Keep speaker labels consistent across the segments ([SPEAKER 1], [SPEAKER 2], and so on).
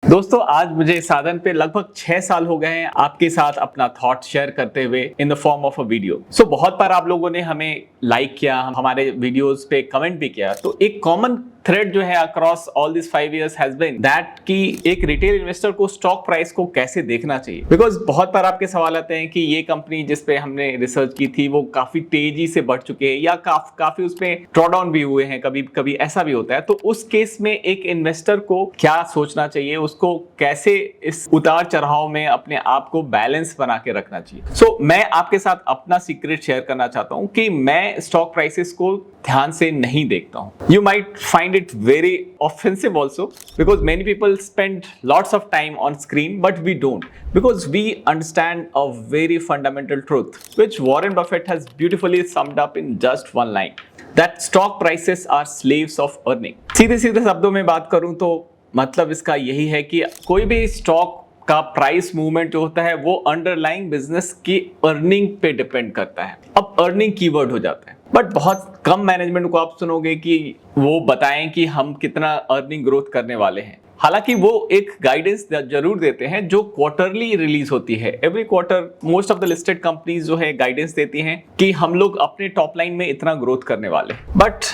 [SPEAKER 1] दोस्तों आज मुझे साधन पे लगभग 6 साल हो गए हैं आपके साथ अपना थॉट शेयर करते हुए in the form of a video. बहुत बार आप लोगों ने हमें लाइक किया, हमारे वीडियोस पे कमेंट भी किया। तो एक कॉमन थ्रेड जो है across all this 5 years has been that कि एक रिटेल इन्वेस्टर को स्टॉक प्राइस को कैसे देखना चाहिए। बिकॉज बहुत बार आपके सवाल आते हैं कि ये कंपनी जिस पे हमने रिसर्च की थी वो काफी तेजी से बढ़ चुके हैं या काफी उसमें ड्रॉडाउन भी हुए हैं, कभी कभी ऐसा भी होता है। तो उस केस में एक इन्वेस्टर को क्या सोचना चाहिए, उसको कैसे इस उतार चढ़ाव में अपने आप को बैलेंस बना के रखना चाहिए। मैं आपके साथ अपना सीक्रेट शेयर करना चाहता हूं कि मैं स्टॉक प्राइसेस को ध्यान से नहीं देखता हूं। You might find it very offensive also because many people spend lots of time on screen but we don't, because we understand a very fundamental truth which Warren Buffett has beautifully summed up in just one line, that stock prices are slaves of earning। सीधे सीधे शब्दों में बात करूं तो मतलब इसका यही है कि कोई भी स्टॉक का प्राइस मूवमेंट जो होता है वो अंडरलाइंग बिजनेस की अर्निंग पे डिपेंड करता है। अब अर्निंग कीवर्ड हो जाता है, बट बहुत कम मैनेजमेंट को आप सुनोगे कि वो बताएं कि हम कितना अर्निंग ग्रोथ करने वाले हैं। हालांकि वो एक गाइडेंस जरूर देते हैं जो क्वार्टरली रिलीज होती है। Every quarter most of the listed companies जो है गाइडेंस देती हैं कि हम लोग अपने टॉप लाइन में इतना ग्रोथ करने वाले। बट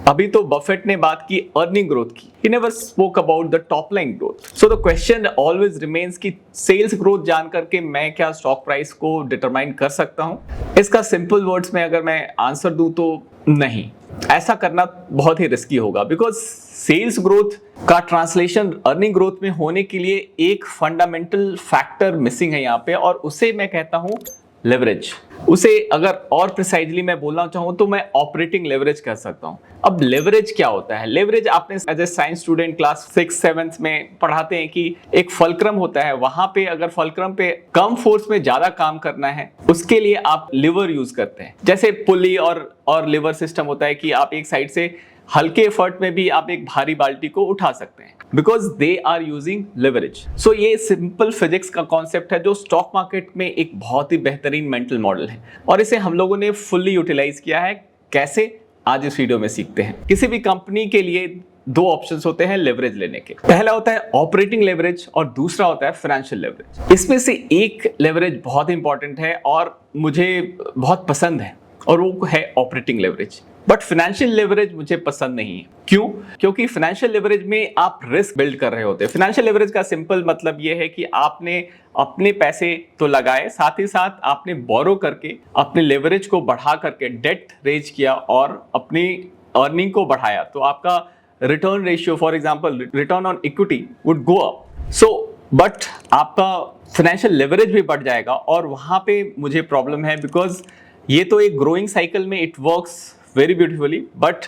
[SPEAKER 1] अभी तो बफेट ने बात की अर्निंग ग्रोथ की, he never spoke about the top line growth। So the question always remains कि सेल्स ग्रोथ जान करके मैं क्या स्टॉक प्राइस को डिटरमाइन कर सकता हूं? इसका सिंपल वर्ड्स में अगर मैं आंसर दूं तो नहीं, ऐसा करना बहुत ही रिस्की होगा। बिकॉज सेल्स ग्रोथ का ट्रांसलेशन अर्निंग ग्रोथ में होने के लिए एक फंडामेंटल फैक्टर मिसिंग है यहाँ पे, और उसे मैं कहता हूं लेवरेज। उसे अगर और प्रिसाइजली मैं बोलना चाहूं तो मैं ऑपरेटिंग लेवरेज कह सकता हूं। अब लेवरेज क्या होता है? लेवरेज आपने as a science student class 6-7 में पढ़ाते हैं कि एक फलक्रम होता है। वहां पे अगर फलक्रम पे कम फोर्स में ज्यादा काम करना है उसके लिए आप लिवर यूज करते हैं। जैसे पुली और लिवर सिस्टम होता है कि आप एक साइड से हल्के एफर्ट में भी आप एक भारी बाल्टी को उठा सकते हैं, because they are using leverage. So ये सिंपल फिजिक्स का कॉन्सेप्ट है जो स्टॉक मार्केट में एक बहुत ही बेहतरीन मेंटल मॉडल है, और इसे हम लोगों ने फुल्ली यूटिलाइज किया है। कैसे? आज इस वीडियो में सीखते हैं। किसी भी कंपनी के लिए दो ऑप्शंस होते हैं लेवरेज लेने के। पहला होता है ऑपरेटिंग लेवरेज और दूसरा होता है फाइनेंशियल लेवरेज। इसमें से एक लेवरेज बहुत इंपॉर्टेंट है और मुझे बहुत पसंद है, और वो है operating leverage. But financial leverage मुझे पसंद नहीं है। क्यों? क्योंकि फाइनेंशियल लेवरेज में आप रिस्क बिल्ड कर रहे होते हैं। फाइनेंशियल लेवरेज का सिंपल मतलब ये है कि आपने अपने पैसे तो लगाए, साथ ही साथ आपने बोरो करके अपने लेवरेज को बढ़ा करके डेट रेज किया और अपनी अर्निंग को बढ़ाया, तो आपका return ratio, for example return on equity would go up. But आपका फाइनेंशियल लेवरेज भी बढ़ जाएगा, और वहां पे मुझे प्रॉब्लम है। बिकॉज ये तो एक ग्रोइंग साइकिल में it works very beautifully, but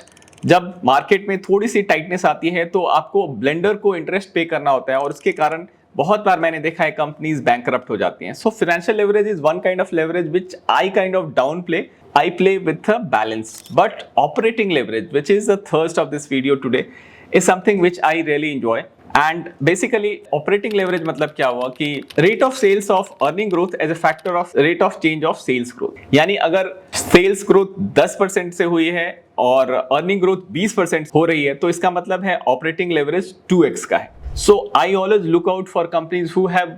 [SPEAKER 1] जब मार्केट में थोड़ी सी टाइटनेस आती है तो आपको ब्लेंडर को इंटरेस्ट पे करना होता है, और उसके कारण बहुत बार मैंने देखा है कंपनीज बैंकरप्ट हो जाती हैं। So financial leverage is one kind of leverage which I kind of down play, I play with a balance. But operating leverage, which is the thirst of this video today, is something which I really enjoy. And basically operating leverage मतलब क्या हुआ कि rate of sales of earning growth as a factor of rate of change of sales growth. यानी अगर sales growth 10% से हुई है और अर्निंग ग्रोथ 20% हो रही है, तो इसका मतलब है ऑपरेटिंग लेवरेज 2x का है। So I always look out for companies who have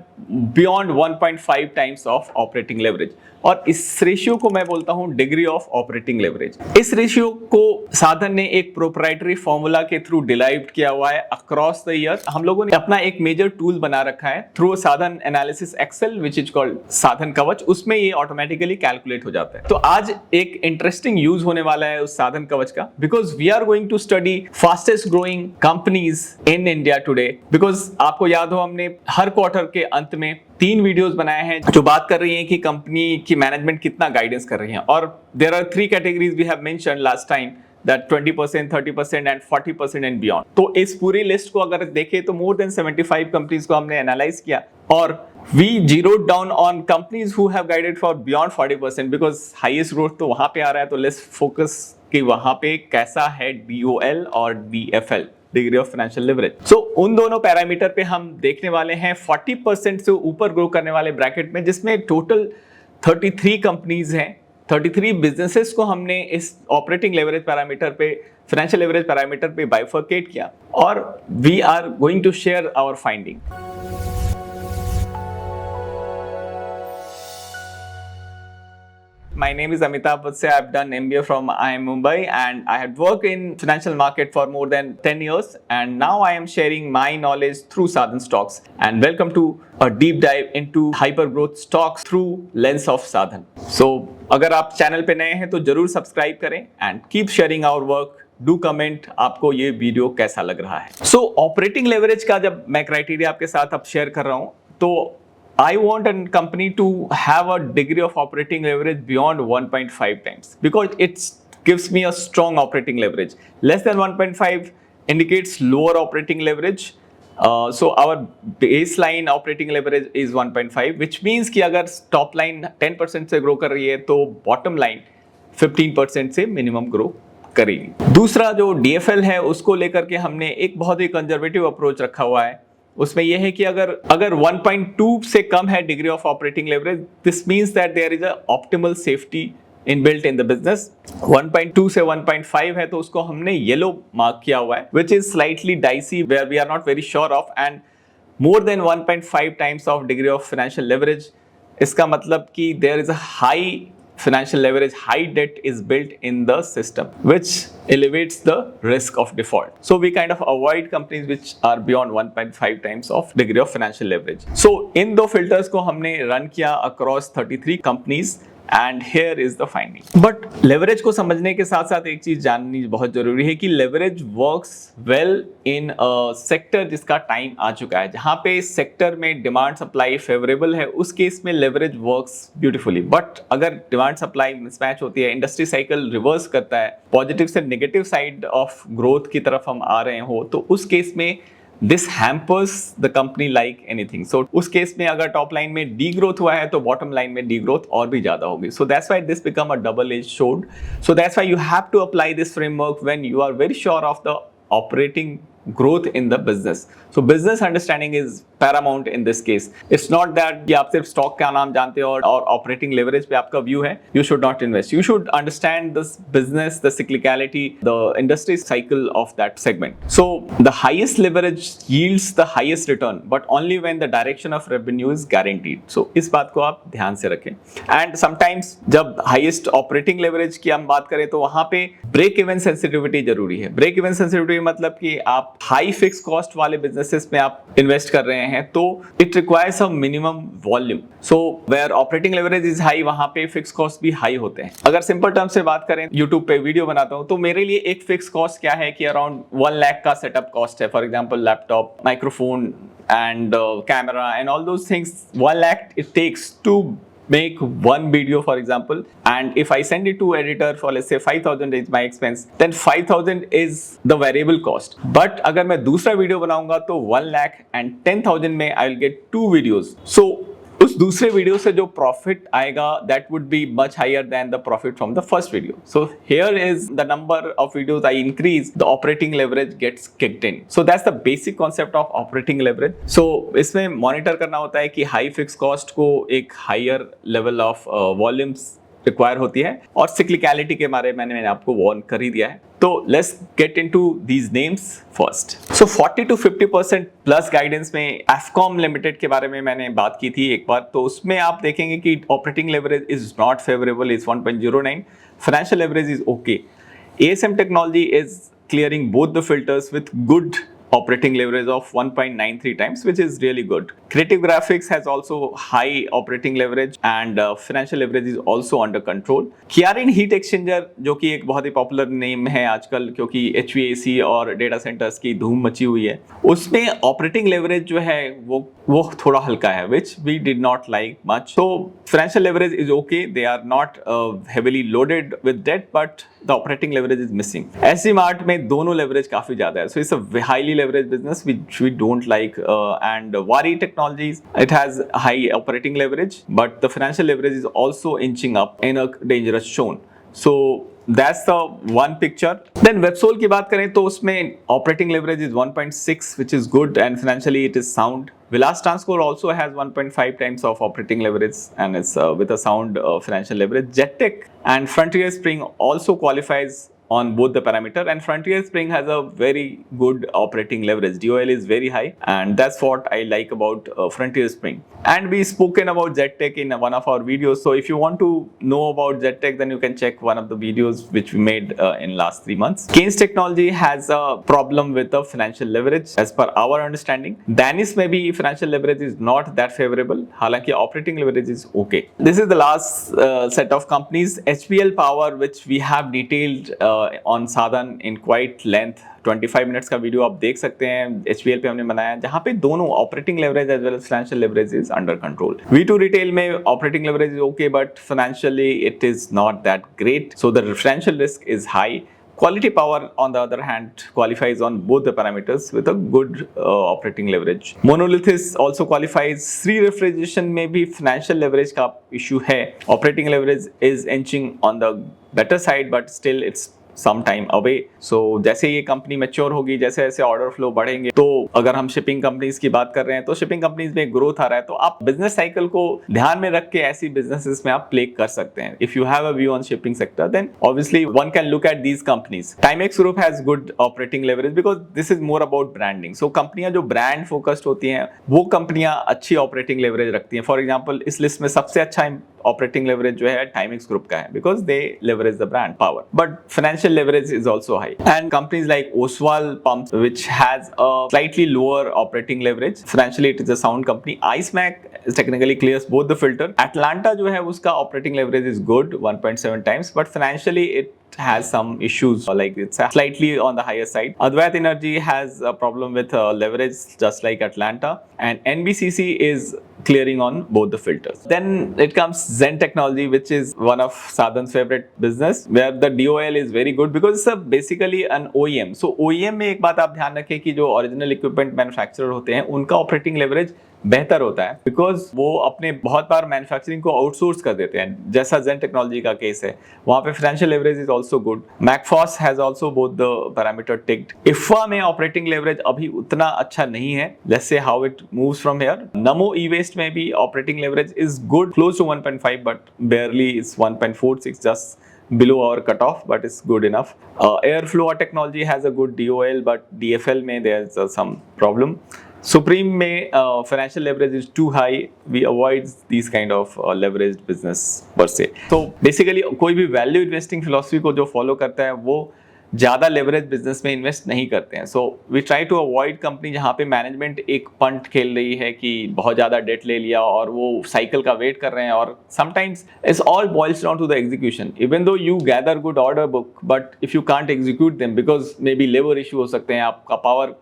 [SPEAKER 1] beyond 1.5 times of operating leverage, और इस रेशियो को मैं बोलता हूं डिग्री ऑफ ऑपरेटिंग लेवरेज। इस रेशियो को साधन ने एक प्रोप्राइटरी फॉर्मूला के थ्रू डिराइव्ड किया हुआ है अक्रॉस द ईयर। हम लोगों ने अपना एक मेजर टूल बना रखा है through Sadhan analysis Excel which is called Sadhan Kavach. उसमें ये ऑटोमेटिकली कैलकुलेट हो जाता है। तो आज एक इंटरेस्टिंग यूज होने वाला है उस साधन कवच का, because we are going to study fastest growing companies in India today. Because आपको याद हो हमने हर क्वार्टर के अंत में 3 वीडियोस बनाए हैं जो बात कर रही हैं कि कंपनी की मैनेजमेंट कितना गाइडेंस कर रही है। और there are 3 categories we have mentioned last time, that 20%, 30% and 40% and beyond. तो इस पूरी लिस्ट को अगर देखें तो मोर देन 75 कंपनीज को हमने एनालाइज किया, और we zeroed down on companies who have guided for beyond 40%, because highest growth तो वहां पे आ रहा है। तो लेट्स फोकस कि वहां पे कैसा है DOL और DFL, degree of financial leverage. So उन दोनों पैरामीटर पे हम देखने वाले हैं 40% से ऊपर ग्रो करने वाले ब्रैकेट में, जिसमें टोटल 33 कंपनीज हैं 33 बिजनेसेस को हमने इस ऑपरेटिंग लेवरेज पैरामीटर पे, फाइनेंशियल लेवरेज पैरामीटर पे बाइफरकेट किया और we are going to share our finding. My name is Amitabh Vatsya. I've done MBA from IIM Mumbai and I had worked in financial market for more than 10 years and now I am sharing my knowledge through Sadhan Stocks, and welcome to a deep dive into hyper growth stocks through lens of Sadhan. So अगर आप channel पे नए हैं तो जरूर subscribe करें and keep sharing our work. Do comment आपको ये वीडियो कैसा लग रहा है। सो ऑपरेटिंग लेवरेज का जब मैं क्राइटेरिया आपके साथ अब शेयर कर रहा हूं तो I want a company to have a degree of operating leverage beyond 1.5 times because it gives me a strong operating leverage. Less than 1.5 indicates lower operating leverage. So our baseline operating leverage is 1.5, which means कि अगर top line 10% से grow कर रही है तो bottom line 15% से minimum grow करेगी। दूसरा जो DFL है उसको लेकर के हमने एक बहुत ही कंजर्वेटिव अप्रोच रखा हुआ है। उसमें यह है कि अगर 1.2 से कम है degree of operating leverage, this means that there is a optimal safety inbuilt in the business. 1.2 से 1.5 है तो उसको हमने येलो मार्क किया हुआ है, which is slightly dicey where we are not very sure of, and more than 1.5 times of degree of financial leverage, इसका मतलब कि there is a high financial leverage, high debt is built in the system, which elevates the risk of default. So we kind of avoid companies which are beyond 1.5 times of degree of financial leverage. So इन दो filters को हमने run किया across 33 companies and here is the finding. But leverage को समझने के साथ साथ एक चीज जाननी बहुत जरूरी है कि leverage works well in a sector जिसका टाइम आ चुका है, जहाँ पे सेक्टर में डिमांड सप्लाई फेवरेबल है, उस केस में leverage works beautifully. बट अगर डिमांड सप्लाई मिसमैच होती है, इंडस्ट्री साइकिल रिवर्स करता है, पॉजिटिव से नेगेटिव साइड ऑफ ग्रोथ की तरफ हम आ रहे हो, तो उस केस में this hampers the company like anything. So उस केस में अगर टॉप लाइन में डी ग्रोथ हुआ है तो बॉटम लाइन में डी ग्रोथ और भी ज्यादा होगी। So that's why this become a double edge sword. So that's why you have to apply this framework when you are very sure of the operating growth in the business. So business understanding is paramount in this case. It's not that कि आप सिर्फ stock का नाम जानते हो और operating leverage पे आपका व्यू है, you should not invest. You should understand this business, the cyclicality, the industry cycle of that segment. So the highest leverage yields the highest return, but only when the direction of revenue is guaranteed. So इस बात को आप ध्यान से रखें। And sometimes जब highest operating leverage की हम बात करें तो वहाँ पे break even sensitivity जरूरी है। Break even sensitivity मतलब कि आप हाई फिक्स कॉस्ट वाले बिजनेसेस में आप इन्वेस्ट कर रहे हैं तो it requires a minimum volume. So where operating leverage is high, वहां पे फिक्स कॉस्ट भी हाई होते हैं। अगर सिंपल टर्म से बात करें, यूट्यूब पे वीडियो बनाता हूं तो मेरे लिए एक फिक्स कॉस्ट क्या है कि अराउंड 1 लाख का सेटअप कॉस्ट है। For example laptop, microphone and camera and all those things, 1 lakh it takes to make one video, for example, and if I send it to editor for let's say 5,000 is my expense, then 5,000 is the variable cost. But अगर मैं दूसरा video बनाऊंगा तो 1 lakh and 10,000 में I will get 2 videos. So उस दूसरे video से जो प्रॉफिट आएगा that would be much higher than the profit from the first video. So here is the number of videos I increase, the operating leverage gets kicked in. So that's the basic concept of operating leverage. So इसमें monitor करना होता है कि high fix cost को एक higher level of volumes require होती है, और सिक्लिकलिटी के बारे में मैंने आपको वार्न कर ही दिया है। तो let's get into these names first. So 40 to 50% plus guidance में एफकॉम लिमिटेड के बारे में मैंने बात की थी एक बार, तो उसमें आप देखेंगे कि operating leverage is not favourable, is 1.09, financial leverage is okay. ASM technology is clearing both the filters with good operating leverage of 1.93 times, which is really good. Creative Graphics has also high operating leverage and financial leverage is also under control. Kiarin Heat Exchanger, जो कि एक बहुत ही popular name है आजकल क्योंकि HVAC और data centres की धूम मची हुई है, उसमें ऑपरेटिंग लेवरेज जो है वो थोड़ा हल्का है, which we did not like much. So financial leverage is okay. They are not heavily loaded with debt, but the operating leverage is missing. SC Mart में दोनों leverage काफी ज्यादा है, so it's a highly leveraged business which we don't like. And Wari Technologies, it has high operating leverage, but the financial leverage is also inching up in a dangerous zone. So that's the one picture. Then Websol की बात करें तो उसमें operating leverage is 1.6 which is good and financially it is sound. Vilas Transcore also has 1.5 times of operating leverage and it's with a sound financial leverage. Jettech and Frontier Spring also qualifies on both the parameter, and Frontier Spring has a very good operating leverage. DOL is very high and that's what I like about Frontier Spring. And we spoken about Jettech in one of our videos, so if you want to know about Jettech then you can check one of the videos which we made in last 3 months. Keynes Technology has a problem with the financial leverage as per our understanding. Danis maybe financial leverage is not that favorable, हालांकि operating leverage is okay. This is the last set of companies. HPL Power, which we have detailed on साधन in quite length, 25 minutes का video आप देख सकते हैं, HPL पे हमने बनाया, जहां पे दोनों operating leverage as well as financial leverage is under control. V2 retail में operating leverage is okay but financially it is not that great, so the financial risk is high. Quality Power, on the other hand, qualifies on both the parameters with a good operating leverage. Monolithis also qualifies. Sri Refrigeration में भी financial leverage का issue है. Operating leverage is inching on the better side, but still it's some time away. So जैसे ये company mature होगी, जैसे जैसे order flow बढ़ेंगे, तो अगर हम शिपिंग कंपनीज की बात कर रहे हैं तो शिपिंग कंपनीज में ग्रोथ आ रहा है, तो आप बिजनेस साइकिल को ध्यान में रख के ऐसी बिजनेसेस में आप प्ले कर सकते हैं. If you have a view on shipping sector then obviously one can look at these companies. Timex group has good operating leverage because this is more about branding. So कंपनियां जो brand focused होती हैं वो कंपनियां अच्छी operating leverage रखती हैं. For example इस लिस्ट में सबसे अच्छा ऑपरेटिंग लेवरेज जो है टाइमेक्स ग्रुप का है because they leverage the brand power, but financial leverage is also high. And companies like Oswal pumps which has a slightly lower operating leverage, financially it is a sound company. IceMac technically clears both the filter. Atlanta जो है उसका operating leverage is good 1.7 times, but financially it has some issues, like it's slightly on the higher side. Advait Energy has a problem with leverage just like Atlanta, and NBCC is clearing on both the filters. Then it comes Zen Technology, which is one of Sadhan's favorite business, where the DOL is very good because it's basically an OEM. So OEM में एक बात आप ध्यान रखें कि जो original equipment manufacturer होते हैं उनका ऑपरेटिंग लेवरेज बेहतर होता है बिकॉज वो अपने बहुत बार मैन्युफैक्चरिंग को आउटसोर्स कर देते हैं, जैसा जेन टेक्नोलॉजी का केस है. वहां पे financial leverage is also good. Macfos has also both the parameter ticked. इफ्वा में ऑपरेटिंग लेवरेज अभी उतना अच्छा नहीं है. Let's see how it moves from here. Namo e waste में भी operating leverage is good, close to 1.5 but barely is 1.46, just below our cutoff, but it's good enough. Airflow technology has a good DOL, but DFL में there's some problem. Supreme में financial leverage is too high. We avoid these kind of leveraged business per se. So basically कोई भी value investing philosophy को जो follow करता है वो ज़्यादा लेवरेज बिजनेस में इन्वेस्ट नहीं करते हैं. So we try to avoid company जहाँ पे मैनेजमेंट एक पंट खेल रही है कि बहुत ज़्यादा डेट ले लिया और वो साइकिल का वेट कर रहे हैं, और sometimes it's all boils down to the execution. Even though you gather good order book but if you can't execute them because may be labour issue हो सकते हैं, आपका पावर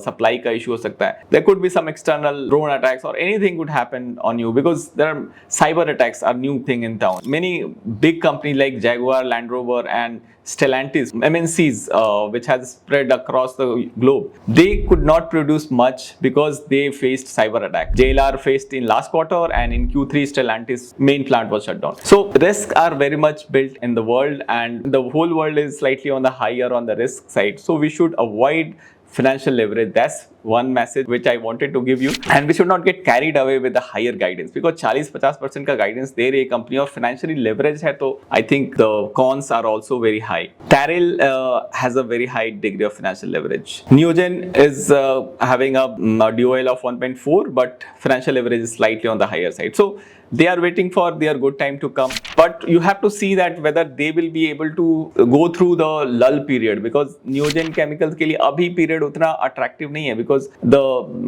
[SPEAKER 1] सप्लाई का इशू हो सकता है. There could be some external drone attacks और anything could happen on you because there are cyber attacks are new thing in town. Many big company like Jaguar, Land Rover and Stellantis, MNCs, which has spread across the globe, they could not produce much because they faced cyber attack. JLR faced in last quarter, and in Q3 Stellantis main plant was shut down. So risks are very much built in the world, and the whole world is slightly on the higher on the risk side. So we should avoid financial leverage. That's one message which I wanted to give you, and we should not get carried away with the higher guidance because 40-50% का guidance दे रही है company और financially leverage है, तो I think the cons are also very high. Caril has a very high degree of financial leverage. Neogen is having a DOL of 1.4 but financial leverage is slightly on the higher side. So they are waiting for their good time to come, but you have to see that whether they will be able to go through the lull period because Neogen Chemicals के लिए अभी period उतना attractive नहीं है because the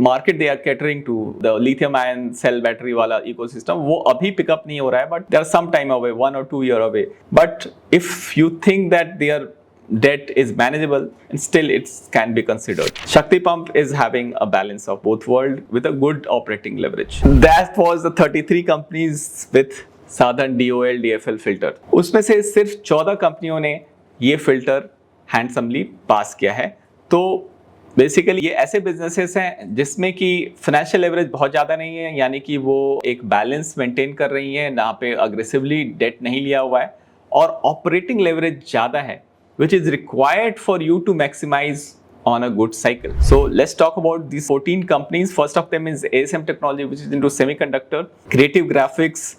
[SPEAKER 1] market they are catering to, the lithium ion cell battery वाला ecosystem, वो अभी pick up नहीं हो रहा है, but they are some time away, 1 or 2 year away. But if you think that their debt is manageable and still it can be considered. Shakti Pump is having a balance of both world with a good operating leverage. That was the 33 companies with Sadhan DOL DFL filter. उसमें से सिर्फ 14 कंपनियों ने ये filter handsomely पास किया है. तो basically ये ऐसे बिजनेसेस हैं जिसमें कि फाइनेंशियल लेवरेज बहुत ज़्यादा नहीं है, यानी कि वो एक बैलेंस मेंटेन कर रही हैं, यहाँ पे अग्रेसिवली डेट नहीं लिया हुआ है और ऑपरेटिंग लेवरेज ज़्यादा है which is required for you to maximize on a good cycle. So let's talk about these 14 companies. First of them is ASM Technology, which is into semiconductor, Creative Graphics,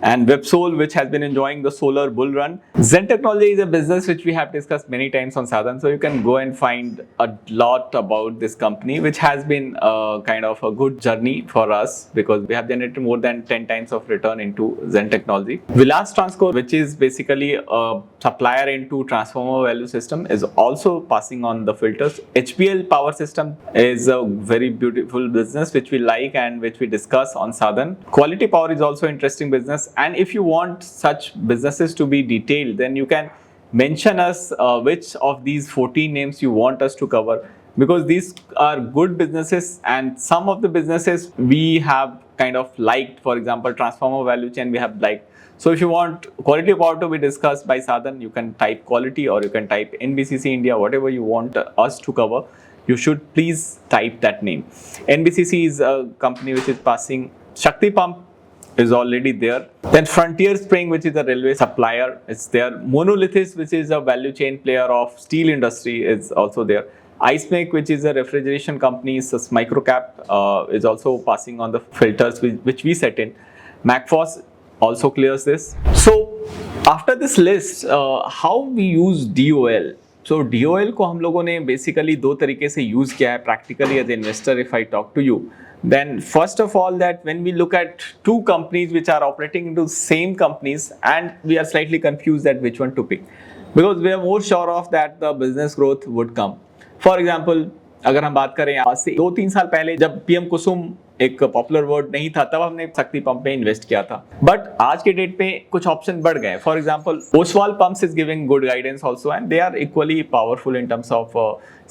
[SPEAKER 1] and Websol, which has been enjoying the solar bull run. Zen Technology is a business which we have discussed many times on Sadhan, so you can go and find a lot about this company, which has been kind of a good journey for us because we have generated more than 10 times of return into Zen Technology. Vilas Transco, which is basically a supplier into transformer value system, is also passing on the filters. HPL Power System is a very beautiful business which we like and which we discuss on Sadhan. Quality Power is also interesting business, and if you want such businesses to be detailed, then you can mention us which of these 14 names you want us to cover, because these are good businesses and some of the businesses we have kind of liked. For example, transformer value chain we have liked. So if you want Quality Power to be discussed by Sadhan, you can type quality or you can type NBCC India, whatever you want us to cover. You should please type that name. NBCC is a company which is passing. Shakti Pump is already there. Then Frontier Spring, which is a railway supplier, is there. Monolithis, which is a value chain player of steel industry, is also there. IceMake, which is a refrigeration company, is a microcap, is also passing on the filters which we set in. MacFos also clears this. So after this list, how we use DOL? So DOL को हम लोगों ने basically दो तरीके से use किया है practically as an investor if I talk to you. Then first of all, that when we look at two companies which are operating into same companies and we are slightly confused at which one to pick, because we are more sure of that the business growth would come. For example, अगर हम बात करें आज से 2-3 साल पहले जब PM कुसुम एक पॉपुलर वर्ड नहीं था, तब हमने शक्ति पंप पे इन्वेस्ट किया था. बट आज के डेट पे कुछ ऑप्शन बढ़ गए. For example, Oswal pumps is giving good guidance also and they are equally powerful in terms of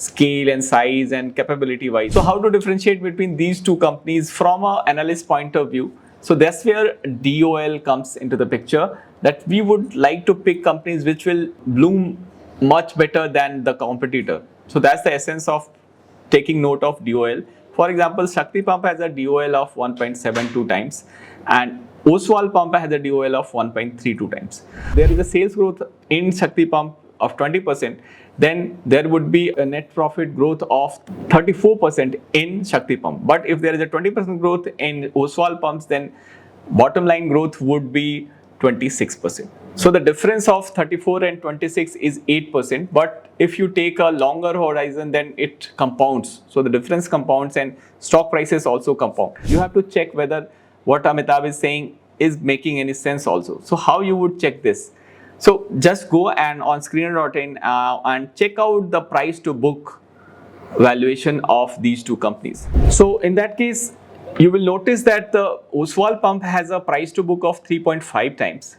[SPEAKER 1] scale and size and capability wise. So how to differentiate between these two companies from an analyst point of view? So that's where DOL comes into the picture, that we would like to pick companies which will bloom much better than the competitor. So that's the essence of taking note of DOL. For example, Shakti Pump has a DOL of 1.72 times and Oswal Pump has a DOL of 1.32 times. There is a sales growth in Shakti Pump of 20%, then there would be a net profit growth of 34% in Shakti Pump. But if there is a 20% growth in Oswal Pumps, then bottom line growth would be 26%. So the difference of 34 and 26 is 8%, but if you take a longer horizon, then it compounds. So the difference compounds and stock prices also compound. You have to check whether what Amitabh is saying is making any sense also. So how you would check this? So just go and on screener.in and check out the price to book valuation of these two companies. So in that case, you will notice that the Oswal Pump has a price to book of 3.5 times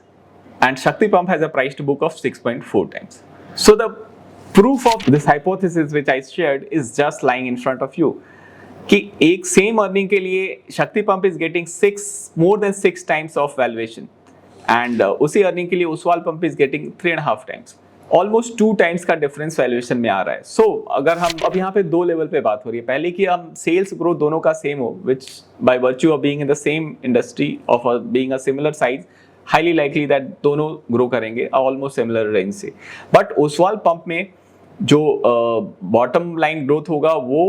[SPEAKER 1] and Shakti Pump has a price to book of 6.4 times. So the proof of this hypothesis which I shared is just lying in front of you कि एक same earning के लिए शक्ति pump is getting more than 6 times of valuation and उसी earning के लिए Oswal pump is getting 3.5 times. Almost 2 times का difference valuation में आ रहा है. सो अगर हम अब यहाँ पे दो लेवल पे बात हो रही है. पहले कि हम सेल्स ग्रोथ दोनों का सेम हो, विच by virtue of being in the same industry of being a similar size, highly likely that दोनों ग्रो करेंगे ऑलमोस्ट सिमिलर रेंज से. बट ओसवाल पंप में जो बॉटम लाइन ग्रोथ होगा वो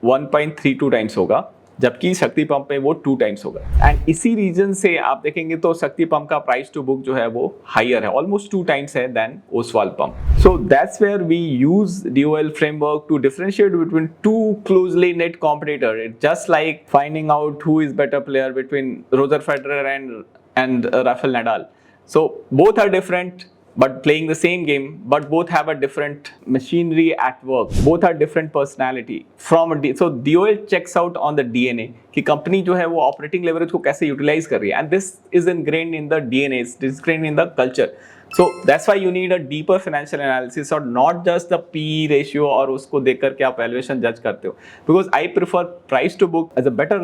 [SPEAKER 1] 1.32 टाइम्स होगा, जबकि शक्ति पंप में वो 2 टाइम्स होगा. एंड इसी रीजन से आप देखेंगे तो शक्ति पंप का प्राइस टू बुक जो है वो हायर है, ऑलमोस्ट 2 टाइम्स है than Oswal pump. So that's where we use DOL framework to differentiate between two closely knit competitor. It's just like finding out who is better player between Roger Federer and Rafael Nadal. So both are different but playing the same game, but both have a different machinery at work. Both are different personality. So DOL checks out on the DNA कि company जो है वो operating leverage को कैसे utilise कर रही है, and this is ingrained in the DNA, it is ingrained in the culture. So that's why you need a deeper financial analysis or not just the PE ratio और उसको देख करके आप valuation judge करते हो. Because I prefer price to book as a better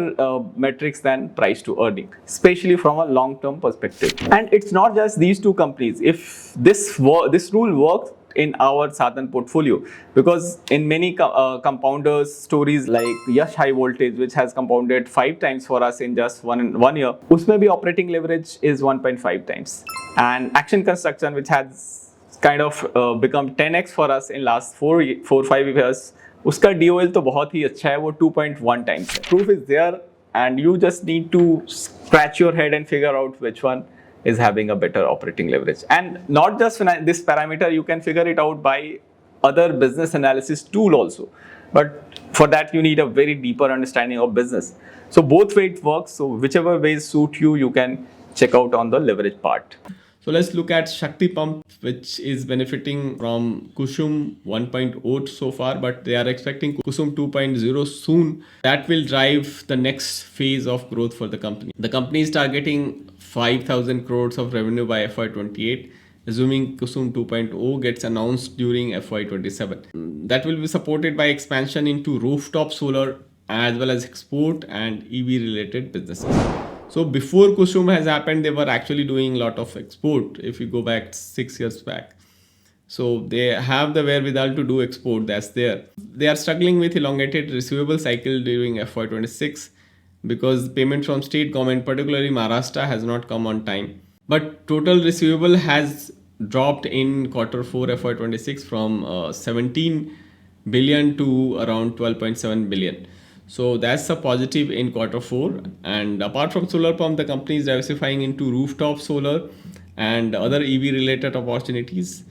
[SPEAKER 1] metrics than price to earning, especially from a long term perspective. And it's not just these two companies. If this rule works in our Sadhan portfolio, because in many compounders stories like Yash High Voltage, which has compounded 5 times for us in just one year, usme bhi operating leverage is 1.5 times. And Action Construction, which has kind of become 10x for us in last 4-5 years, उसका DOL तो बहुत ही अच्छा है, वो 2.1 times है. Proof is there, and you just need to scratch your head and figure out which one is having a better operating leverage. And not just this parameter, you can figure it out by other business analysis tool also. But for that, you need a very deeper understanding of business. So both way it works. So whichever ways suit you, you can check out on the leverage part.
[SPEAKER 2] So let's look at Shakti Pump, which is benefiting from Kusum 1.0 so far, but they are expecting Kusum 2.0 soon. That will drive the next phase of growth for the company. The company is targeting 5,000 crores of revenue by FY28, assuming Kusum 2.0 gets announced during FY27. That will be supported by expansion into rooftop solar as well as export and EV related businesses. So before Kusum has happened, they were actually doing a lot of export if you go back 6 years back. So they have the wherewithal to do export, that's there. They are struggling with elongated receivable cycle during FY26 because payment from state government, particularly Maharashtra, has not come on time. But total receivable has dropped in quarter 4 FY26 from 17 billion to around 12.7 billion. So that's a positive in quarter 4. And apart from solar pump, the company is diversifying into rooftop solar and other EV related opportunities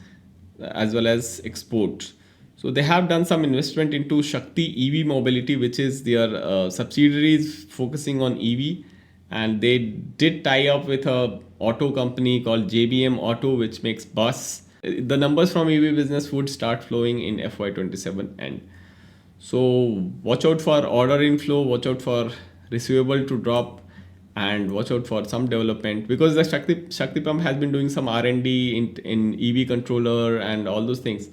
[SPEAKER 2] as well as exports. So they have done some investment into Shakti EV Mobility, which is their subsidiaries focusing on EV. And they did tie up with a auto company called JBM Auto, which makes bus. The numbers from EV business would start flowing in FY27 end. So watch out for order inflow, watch out for receivable to drop, and watch out for some development, because the Shakti Pump has been doing some R&D in EV controller and all those things.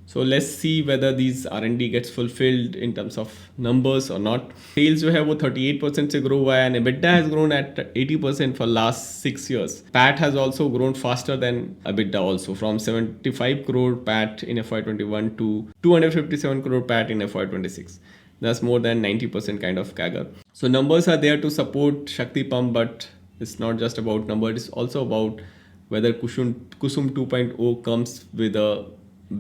[SPEAKER 2] So let's see whether these R&D gets fulfilled in terms of numbers or not. Sales जो है वो 38% से grow हुआ है, and EBITDA has grown at 80% for last 6 years. PAT has also grown faster than EBITDA also, from 75 crore PAT in FY21 to 257 crore PAT in FY26. That's more than 90% kind of CAGR. So numbers are there to support Shakti Pump, but it's not just about numbers. It's also about whether Kusum 2.0 comes with a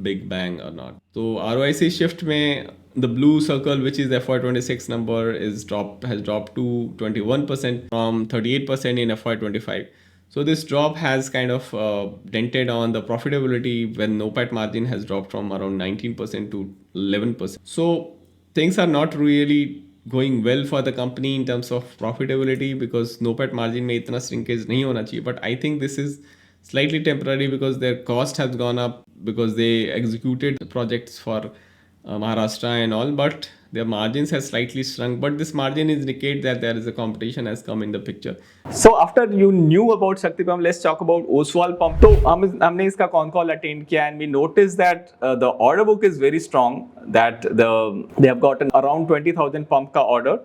[SPEAKER 2] big bang or not. So ROIC shift में the blue circle, which is the FY26 number, has dropped to 21% from 38% in FY25. So this drop has kind of dented on the profitability when NOPAT margin has dropped from around 19% to 11%. So things are not really going well for the company in terms of profitability, because NOPAT margin में इतना shrinkage नहीं होना चाहिए. But I think this is slightly temporary because their cost has gone up because they executed projects for Maharashtra and all, but their margins has slightly shrunk. But this margin indicates that there is a competition has come in the picture.
[SPEAKER 1] So after you knew about Shakti Pump, let's talk about Oswal Pump. So हमने इसका con call attend किया, and we noticed that the order book is very strong. That they have gotten around 20,000 pump ka order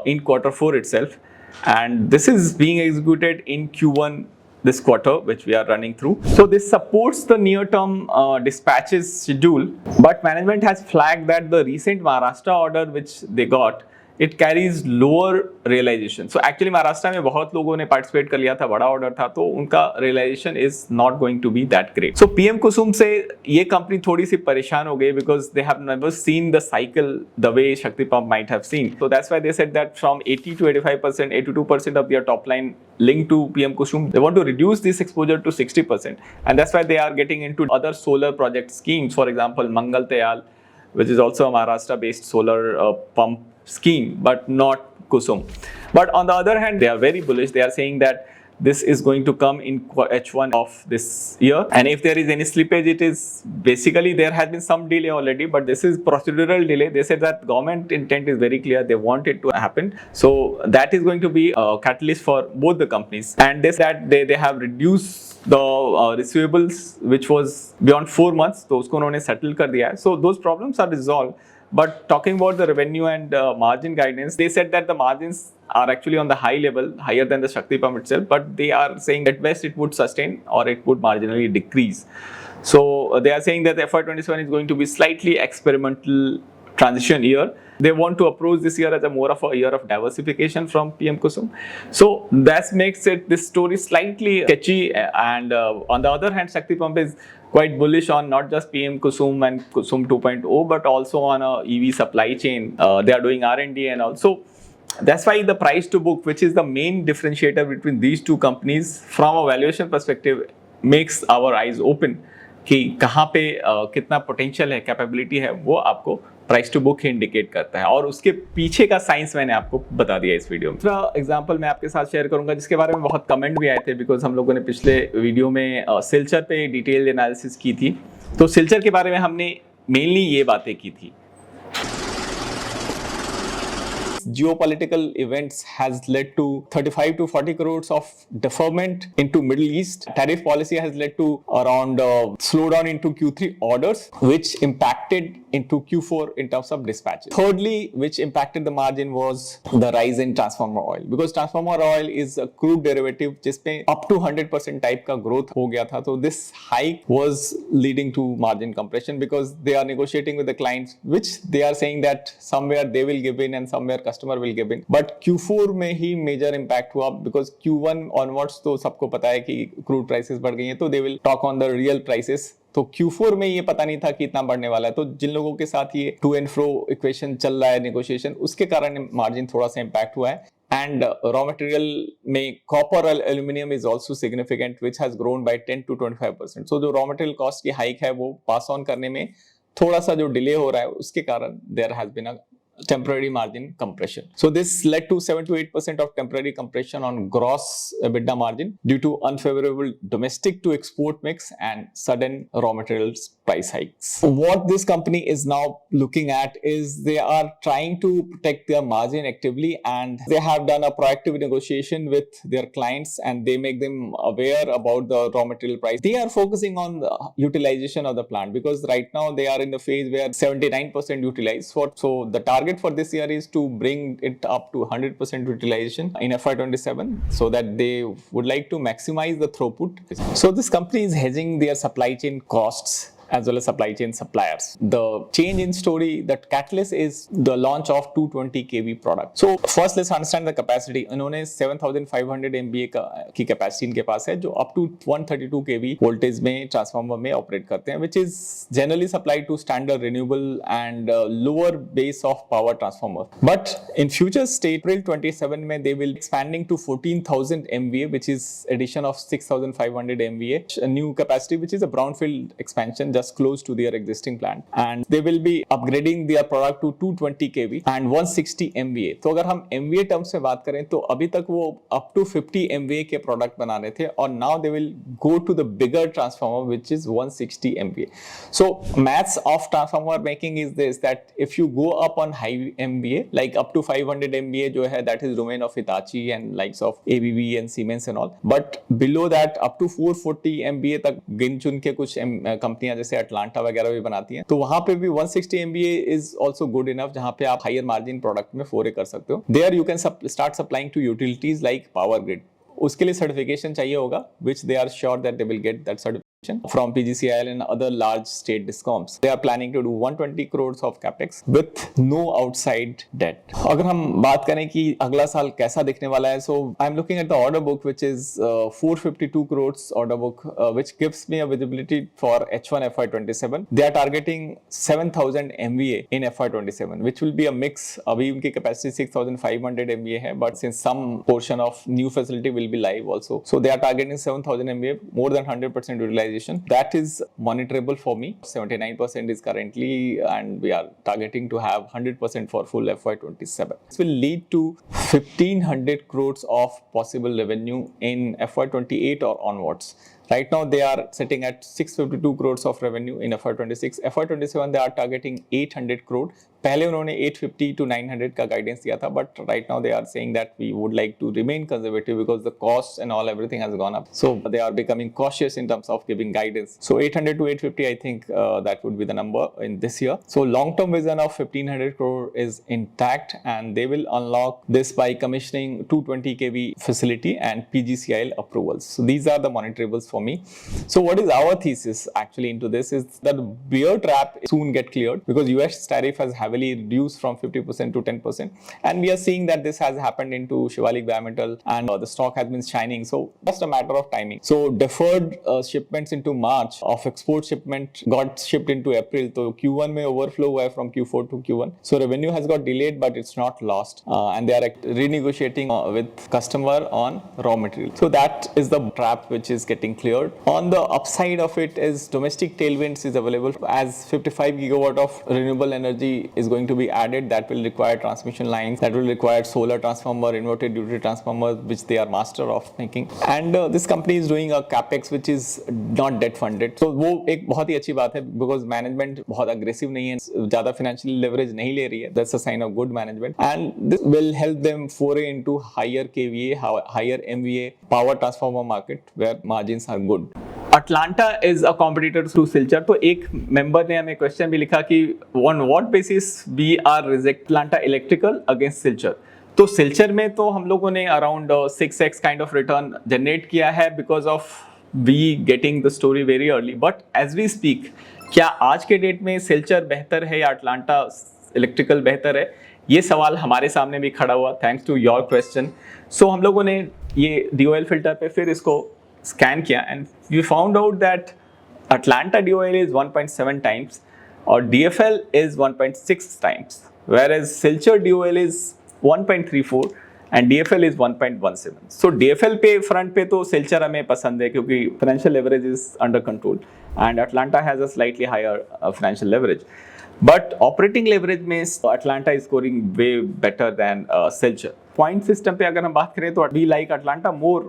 [SPEAKER 1] in quarter 4 itself, and this is being executed in Q1 this quarter, which we are running through. So this supports the near-term dispatches schedule, but management has flagged that the recent Maharashtra order which they got, it carries lower realization. So actually Maharashtra में बहुत लोगों ने participate कर लिया था, बड़ा order था, तो उनका realization is not going to be that great. So PM Kusum से ये company थोड़ी सी परेशान हो गई because they have never seen the cycle the way Shakti Pump might have seen. So that's why they said that from 80 to 85%, 82% of their top line linked to PM Kusum, they want to reduce this exposure to 60%. And that's why they are getting into other solar project schemes. For example, Mangal Tayal, which is also a Maharashtra-based solar pump scheme, but not Kusum. But on the other hand, they are very bullish. They are saying that this is going to come in H1 of this year. And if there is any slippage, it is basically there has been some delay already, but this is procedural delay. They said that government intent is very clear. They want it to happen. So that is going to be a catalyst for both the companies. And they said that they have reduced the receivables, which was beyond 4 months. तो उसको उन्होंने settle कर दिया है. So those problems are resolved. But talking about the revenue and margin guidance, they said that the margins are actually on the high level, higher than the Shakti Pump itself, but they are saying at best it would sustain or it would marginally decrease. So they are saying that FY27 is going to be slightly experimental transition year. They want to approach this year as a more of a year of diversification from PM Kusum. So that makes it this story slightly sketchy. And on the other hand, Shakti Pump is quite bullish on not just PM Kusum and Kusum 2.0, but also on a EV supply chain. They are doing R&D and also. That's why the price to book, which is the main differentiator between these two companies from a valuation perspective, makes our eyes open कि कहाँ पे कितना potential है, capability है, वो आपको price to book indicate करता है। और उसके पीछे का साइंस मैंने आपको बता दिया इस वीडियो में। दूसरा एग्जांपल मैं आपके साथ शेयर करूंगा जिसके बारे में बहुत कमेंट भी आए थे, बिकॉज हम लोगों ने पिछले वीडियो में सिल्चर पे डिटेल एनालिसिस की थी। तो सिल्चर के बारे में हमने मेनली ये बातें की थी। Geopolitical events has led to 35 to 40 crores of deferment into Middle East. Tariff policy has led to around slowdown into Q3 orders, which impacted into Q4 in terms of dispatches. Thirdly, which impacted the margin was the rise in transformer oil, because transformer oil is a crude derivative जिसमें up to 100% type का growth हो गया था। तो this hike was leading to margin compression because they are negotiating with the clients, which they are saying that somewhere they will give in and somewhere customer will give in. But Q4 में ही major impact हुआ because Q1 onwards तो सबको पता है कि crude prices बढ़ गई हैं, तो they will talk on the real prices. तो Q4 में ये पता नहीं था कि इतना बढ़ने वाला है। तो जिन लोगों के साथ ये टू एंड फ्रो इक्वेशन चल रहा है नेगोशिएशन, उसके कारण मार्जिन थोड़ा सा इम्पैक्ट हुआ है। एंड रॉ मटेरियल में कॉपर और aluminium is also significant, which has grown by 10 to 25%। सो जो रॉ मटेरियल कॉस्ट की हाइक है वो पास ऑन करने में थोड़ा सा जो डिले हो रहा है, उसके कारण there has been a temporary margin compression. So this led to 7 to 8% of temporary compression on gross EBITDA margin due to unfavorable domestic to export mix and sudden raw materials price hikes. What this company is now looking at is they are trying to protect their margin actively, and they have done a proactive negotiation with their clients and they make them aware about the raw material price. They are focusing on the utilization of the plant because right now they are in the phase where 79% utilized. So the target for this year is to bring it up to 100% utilization in FY27 so that they would like to maximize the throughput. So this company is hedging their supply chain costs as well as supply chain suppliers. The change in story, that catalyst is the launch of 220 kV product. So first let's understand the capacity. इन्होंने 7500 MVA की capacity इनके पास है जो up to 132 kV voltage में transformer में operate करते हैं, which is generally supplied to standard renewable and lower base of power transformer. But in future state, April 27 में they will expanding to 14,000 MVA, which is addition of 6,500 MVA, a new capacity which is a brownfield expansion just close to their existing plant, and they will be upgrading their product to 220 kV and 160 MVA. तो अगर हम MVA terms में बात करें तो अभी तक वो up to 50 MVA के प्रोडक्ट बना रहे थे और now they will go to the bigger transformer which is 160 MVA. So maths of transformer making is this, that if you go up on high MVA like up to 500 MVA जो है that is domain of Hitachi and likes of ABB and Siemens and all, but below that up to 440 MVA तक गिन चुन के कुछ कंपनियां जैसे Atlanta वगैरह भी बनाती हैं, तो वहां पे भी 160 MVA is also good enough जहां पे आप हायर मार्जिन प्रोडक्ट में फोरे कर सकते हो। There you can start supplying to utilities like power grid. उसके लिए सर्टिफिकेशन चाहिए होगा, which they are sure that they will get that certification from PGCIL and other large state discoms. They are planning to do 120 crores of capex with no outside debt. अगर हम बात करें कि अगला साल कैसा दिखने वाला है, so I'm looking at the order book which is 452 crores order book, which gives me a visibility for H1 FY27. They are targeting 7,000 MVA in FY27, which will be a mix. अभी उनकी capacity 6,500 MVA है, but since some portion of new facility will be live also, so they are targeting 7,000 MVA, more than 100% utilization. That is monitorable for me. 79% is currently, and we are targeting to have 100% for full FY27. This will lead to 1,500 crores of possible revenue in FY28 or onwards. Right now they are sitting at 652 crores of revenue in FY26. FY27 they are targeting 800 crore. पहले उन्होंने 850 to 900 का guidance दिया था, but right now they are saying that we would like to remain conservative because the costs and all everything has gone up. So they are becoming cautious in terms of giving guidance. So 800 to 850, I think that would be the number in this year. So long-term vision of 1,500 crore is intact, and they will unlock this by commissioning 220 kV facility and PGCIL approvals. So these are the monitorables for me. So what is our thesis actually into this is that the bear trap soon get cleared because US tariff has heavily reduced from 50% to 10%, and we are seeing that this has happened into Shivalik Bimetal, and the stock has been shining. So just a matter of timing. So deferred shipments into March of export shipment got shipped into April, so Q1 में overflow हुआ है from Q4 to Q1. So revenue has got delayed, but it's not lost, and they are renegotiating with customer on raw material. So that is the trap which is getting cleared. On the upside of it is domestic tailwinds is available as 55 gigawatt of renewable energy is going to be added. That will require transmission lines, that will require solar transformer, inverted duty transformer, which they are master of making. And this company is doing a capex which is not debt funded. So वो एक बहुत ही अच्छी बात है because management बहुत aggressive नहीं है, ज़्यादा financial leverage नहीं ले रही है. That's a sign of good management, and this will help them foray into higher KVA, higher MVA power transformer market where margins are good. Atlanta is a competitor to Silchar. तो एक member ने हमें question भी लिखा कि on what basis we are reject Atlanta Electrical against Silchar. तो Silchar में तो हम लोगों ने around 6x kind of return generate किया है because of we getting the story very early. But as we speak, क्या आज के डेट में Silchar बेहतर है या Atlanta Electrical बेहतर है? ये सवाल हमारे सामने भी खड़ा हुआ थैंक्स टू योर क्वेश्चन. सो हम लोगों ने ये DOL फिल्टर पे फिर इसको स्कैन किया and we found out that Atlanta DOL is 1.7 times और DFL is 1.6 times, whereas Silchar DOL is 1.34 and DFL is 1.17. So DFL पे फ्रंट पे तो Silchar हमें पसंद है क्योंकि फाइनेंशियल leverage is under control and Atlanta has a slightly higher financial leverage. But operating leverage में Atlanta is scoring way better than Silchar. Point system पे अगर हम बात करें तो we like Atlanta more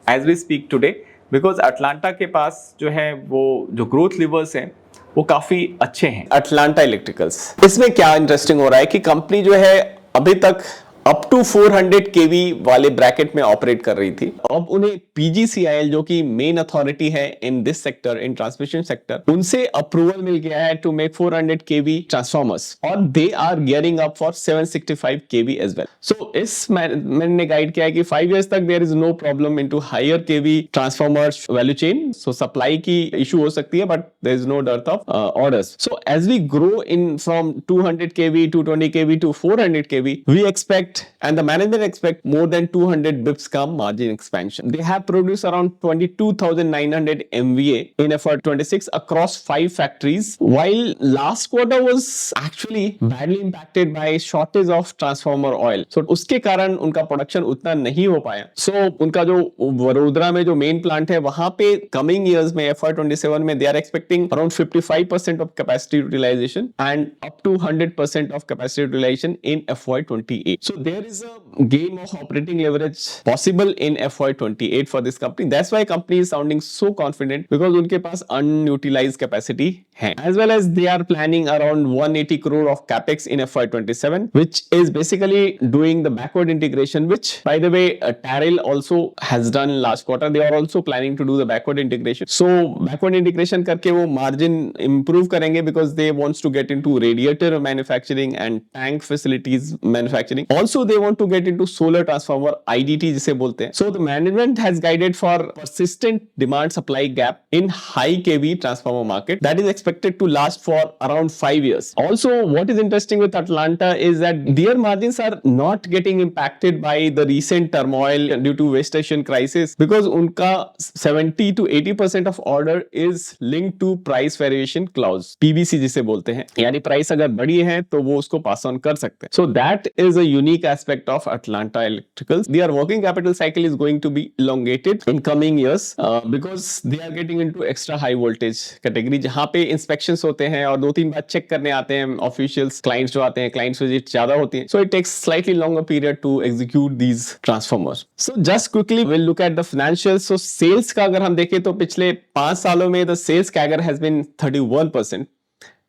[SPEAKER 1] as we speak today because Atlanta के पास जो है वो जो growth levers हैं वो काफी अच्छे हैं. Atlanta Electricals इसमें क्या इंटरेस्टिंग हो रहा है कि कंपनी जो है अभी तक अप टू 400 kV वाले ब्रैकेट में ऑपरेट कर रही थी. अब उन्हें PGCIL जो कि मेन अथॉरिटी है in this sector, in transmission sector, उनसे अप्रूवल मिल गया है टू मेक 400 kV ट्रांसफॉर्मर्स और they are gearing up for 765 kV as well. So इस मैंने गाइड किया है कि 5 years तक there is no problem into higher kV transformers value chain. So supply की इशू हो सकती है but there is no dearth of orders. So as we grow in from 200 kV, 220 kV to 400 kV, we expect and the management expect more than 200 bips ka margin expansion. They have produced around 22,900 MVA in FY26 across 5 factories, while last quarter was actually badly impacted by shortage of transformer oil. So उसके कारण उनका production उतना नहीं हो पाया. So उनका जो वडोदरा में जो मेन प्लांट है वहां पे coming years में FY27 में they are expecting around 55% of capacity utilization and up to 100% of capacity utilization in FY28. So there is a game of operating leverage possible in FY28 for this company. That's why company is sounding so confident because उनके पास unutilized capacity है. As well as they are planning around 180 crore of capex in FY27, which is basically doing the backward integration, which by the way Taril also has done last quarter. They are also planning to do the backward integration. So backward integration करके वो margin improve करेंगे because they wants to get into radiator manufacturing and tank facilities manufacturing. Also they want to get into solar transformer, IDT जिसे बोलते हैं. So the management has guided for persistent demand supply gap in high kV transformer market that is expected to last for around 5 years. Also what is interesting with Atlanta is that their margins are not getting impacted by the recent turmoil due to West Asian crisis because उनका 70 to 80% of order is linked to price variation clause, PVC जिसे बोलते हैं, यानी price अगर बढ़ी है तो वो उसको पास ऑन कर सकते हैं. So that is a unique aspect of Atlanta Electricals. Their working capital cycle is going to be elongated in coming years because they are getting into extra high voltage category जहाँ पे inspections होते हैं और 2-3 बार check करने आते हैं officials, clients जो आते हैं, clients visit ज़्यादा होती हैं. So it takes slightly longer period to execute these transformers. So just quickly we'll look at the financials. So sales का अगर हम देखें तो पिछले 5 सालों में the sales CAGR has been 31%.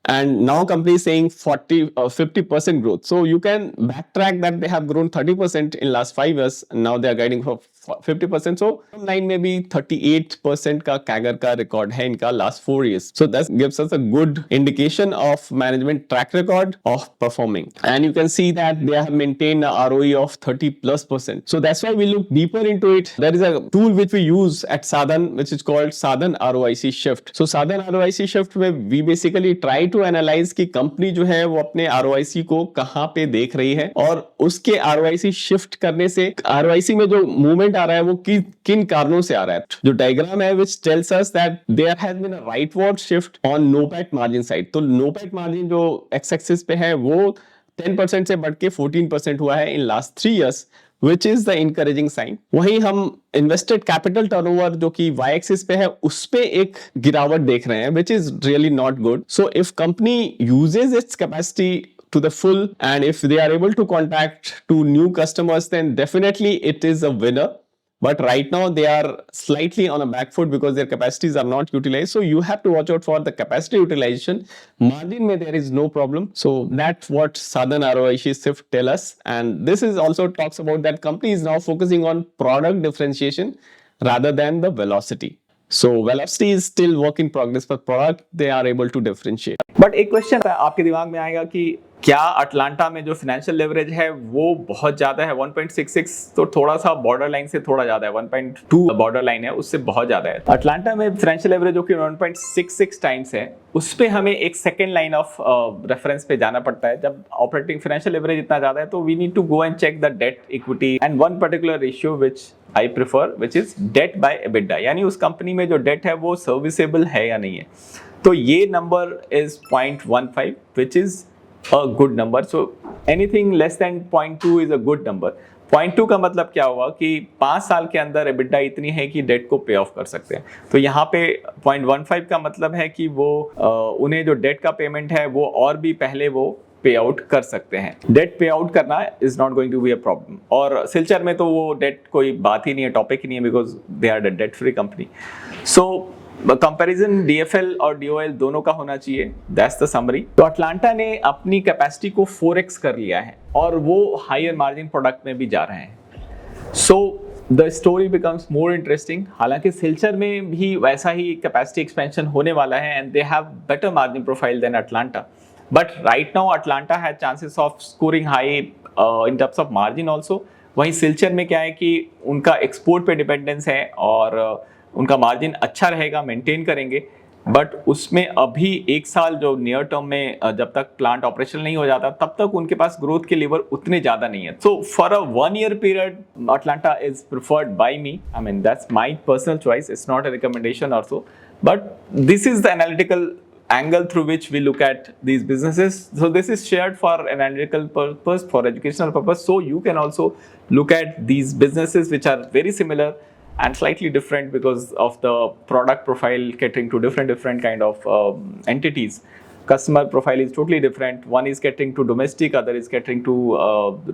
[SPEAKER 2] and now company is saying 40 or 50% growth. So you can backtrack that they have grown 30% in last 5 years, and now they are guiding for 50%. So line में भी 38% का CAGR का record है इनका last 4 years. So that gives us a good indication of management track record of performing, and you can see that they have maintained a ROE of 30+%. So that's why we look deeper into it. There is a tool which we use at Sadhan which is called Sadhan ROIC Shift. So Sadhan ROIC Shift में we basically try to analyze कि company जो है वो अपने ROIC को कहाँ पे देख रही है, और उसके ROIC शिफ्ट करने से ROIC में जो मूवमेंट आ रहा है वो किन कारणों से आ रहा है. जो डायग्राम है which tells us that there has been a rightward shift on NOPAT margin side. तो NOPAT margin जो x axis पे है वो 10% से बढ़ के 14% हुआ है in last 3 years, which is the encouraging sign. वहीं हम invested capital turnover जो कि y axis पे है उस पे एक गिरावट देख रहे हैं, which is really not good. So if company uses its capacity to the full, and if they are able to contact to new customers, then definitely it is a winner. But right now they are slightly on a back foot because their capacities are not utilized. So you have to watch out for the capacity utilization. Margin mein there is no problem. So that's what Sadhan ROIC Shift tell us. And this is also talks about that company is now focusing on product differentiation rather than the velocity. So velocity is still work in progress, but product they are able to differentiate.
[SPEAKER 1] But एक question आपके दिमाग में आएगा कि क्या Atlanta में जो financial leverage है वो बहुत ज्यादा है. 1.66 तो थोड़ा सा बॉर्डर लाइन से थोड़ा ज्यादा है, 1.2 बॉर्डर लाइन है उससे बहुत ज्यादा है. अटलांटा में फाइनेंशियल लेवरेज जो कि 1.66 टाइम्स है, उस पे हमें एक सेकेंड लाइन ऑफ रेफरेंस पे जाना पड़ता है. जब ऑपरेटिंग फाइनेंशियल लेवरेज इतना ज्यादा है तो we need to go and check the debt equity and one particular ratio which I prefer, which is debt by EBITDA, यानी उस कंपनी में जो डेट है वो सर्विसेबल है या नहीं है. तो ये number is 0.15 which is a good number. So anything less than 0.2 is a good number. 0.2 का मतलब क्या हुआ कि 5 साल के अंदर EBITDA इतनी है कि डेट को पे ऑफ कर सकते हैं. तो यहाँ पे 0.15 का मतलब है कि वो उन्हें जो डेट का पेमेंट है वो और भी पहले वो पे आउट कर सकते हैं. डेट पे आउट करना is not going to be a problem. और सिल्चर में तो वो डेट कोई बात ही नहीं है, टॉपिक ही नहीं है, because they are the debt free company. So comparison DFL और DOL दोनों का होना चाहिए. That's the summary. तो अटलांटा ने अपनी कैपेसिटी को 4x कर लिया है और वो हायर मार्जिन प्रोडक्ट में भी जा रहे हैं. So the story becomes more interesting. हालांकि सिल्चर में भी वैसा ही कैपेसिटी एक्सपेंशन होने वाला है and they have better margin profile than Atlanta. But right now Atlanta has chances of scoring high in terms of margin also. वहीं सिल्चर में क्या है कि उनका एक्सपोर्ट पे डिपेंडेंस है और उनका मार्जिन अच्छा रहेगा, मेंटेन करेंगे. बट उसमें अभी एक साल जो नियर टर्म में जब तक प्लांट ऑपरेशनल नहीं हो जाता तब तक उनके पास ग्रोथ के लीवर उतने ज्यादा नहीं है. So for a 1 year period Atlanta is preferred bye me. I mean that's my personal choice, it's not a recommendation also, but this is the analytical angle through which we look at these businesses. So this is shared for an analytical purpose, for educational purpose. So you can also look at these businesses which are very similar and slightly different because of the product profile catering to different kind of entities. Customer profile is totally different. One is catering to domestic, other is catering to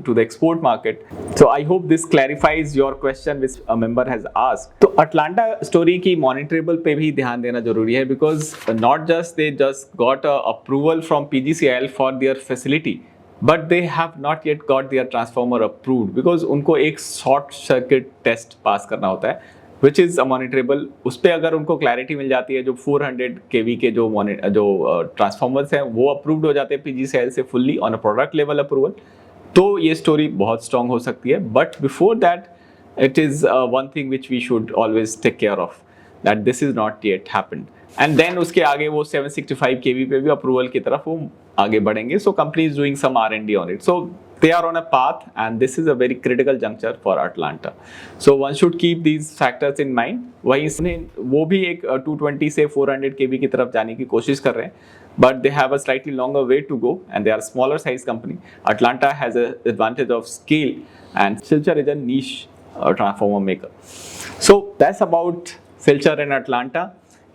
[SPEAKER 1] the export market. So I hope this clarifies your question which a member has asked. तो Atlanta story की monitorable पे भी ध्यान देना जरूरी है because not just they just got a approval from PGCIL for their facility, but they have not yet got their transformer approved because उनको एक शॉर्ट सर्किट टेस्ट पास करना होता है which is a monitorable. उस पर अगर उनको clarity मिल जाती है, जो 400 kV के जो ट्रांसफॉर्मर्स हैं वो अप्रूव्ड हो जाते हैं PGCIL से fully on a product level approval, तो ये स्टोरी बहुत स्ट्रॉन्ग हो सकती है. But before that it is one thing which we should always take care of, that this is not yet happened. And then उसके आगे वो 765 kV पे भी अप्रूवल की तरफ वो आगे बढ़ेंगे. So company is doing some R&D on it. So they are on a path and this is a very critical juncture for Atlanta. So one should keep these factors in mind. वहीं वो भी एक 220 से 400 kV की तरफ जाने की कोशिश कर रहे हैं, but they have a slightly longer way to go and they are a smaller size company. Atlanta has an advantage of scale and Silchar is a niche transformer maker. So that's about Silchar and Atlanta.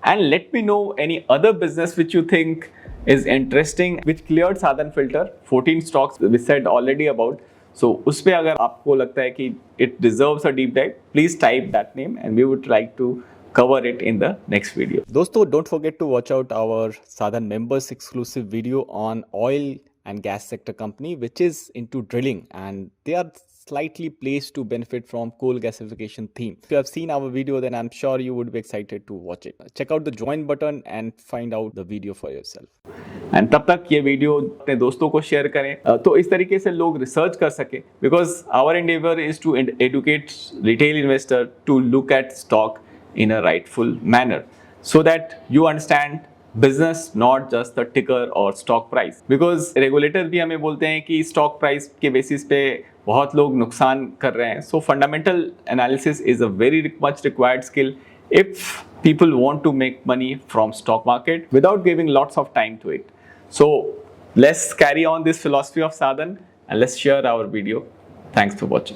[SPEAKER 1] And let me know any other business which you think is interesting, which cleared Sadhan filter. 14 stocks we said already about. So उस पे अगर आपको लगता है कि it deserves a deep dive, please type that name and we would like to cover it in the next video.
[SPEAKER 3] दोस्तों, don't forget to watch out our Sadhan members exclusive video on oil and gas sector company which is into drilling, and they are slightly placed to benefit from coal gasification theme. If you have seen our video, then I'm sure you would be excited to watch it. Check out the join button and find out the video for yourself.
[SPEAKER 1] And तब तक ये video अपने दोस्तों को share करें तो इस तरीके से लोग रिसर्च कर सके, because our endeavour is to educate retail investor to look at stock in a rightful manner so that you understand business, not just the ticker or stock price. Because regulator भी हमें बोलते हैं कि stock price के basis पे बहुत लोग नुकसान कर रहे हैं. So fundamental analysis is a very much required skill if people want to make money from stock market without giving lots of time to it. So let's carry on this philosophy of Sadhan and let's share our video. Thanks for watching.